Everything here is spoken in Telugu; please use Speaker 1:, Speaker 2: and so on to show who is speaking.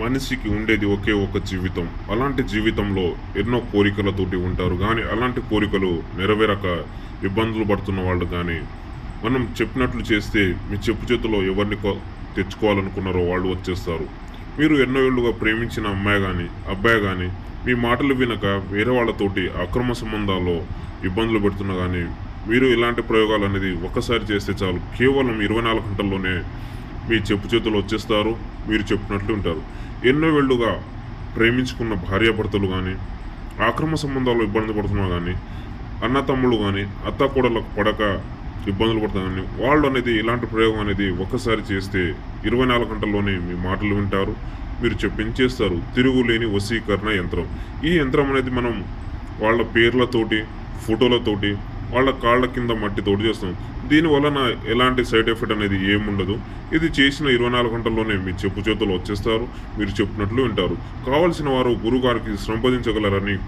Speaker 1: మనిషికి ఉండేది ఒకే ఒక జీవితం. అలాంటి జీవితంలో ఎన్నో కోరికలతోటి ఉంటారు గానీ, అలాంటి కోరికలు నెరవేరక ఇబ్బందులు పడుతున్న వాళ్ళు గానీ, మనం చెప్పినట్లు చేస్తే మీ చెప్పు చేతుల్లో ఎవరిని తెచ్చుకోవాలనుకున్నారో వాళ్ళు వచ్చేస్తారు. మీరు ఎన్నో ఏళ్లుగా ప్రేమించిన అమ్మాయి గానీ, అబ్బాయి గానీ, మీ మాటలు వినక వేరే వాళ్ళతోటి అక్రమ సంబంధాల్లో ఇబ్బందులు పెడుతున్నా గానీ, మీరు ఇలాంటి ప్రయోగాలనేది ఒక్కసారి చేస్తే చాలు. కేవలం 24 గంటల్లోనే మీ చెప్పు చేతులు వచ్చేస్తారు. మీరు చెప్పినట్లు ఉంటారు. ఎన్నో ఏళ్లుగా ప్రేమించుకున్న భార్యాభర్తలు గానీ, అక్రమ సంబంధాల్లో ఇబ్బంది పడుతున్నా గానీ, అన్న తమ్ముళ్ళు గానీ, అత్తాకోడళ్ళకు పడక ఇబ్బందులు పడతా గానీ, వాళ్ళు అనేది ఇలాంటి ప్రయోగం అనేది ఒక్కసారి చేస్తే 24 గంటల్లోనే మీ మాటలు వింటారు. మీరు చెప్పింది చేస్తారు. తిరుగులేని వశీకరణ యంత్రం. ఈ యంత్రం అనేది మనం వాళ్ళ పేర్లతోటి, ఫోటోలతోటి, వాళ్ళ కాళ్ళ కింద మట్టితోటి చేస్తాం. దీనివలన ఎలాంటి సైడ్ ఎఫెక్ట్ అనేది ఏముండదు. ఇది చేసిన 24 గంటల్లోనే మీ చెప్పు చేతులు వచ్చేస్తారు. మీరు చెప్పినట్లు వింటారు. కావలసిన వారు గురువుగారికి సంప్రదించగలరని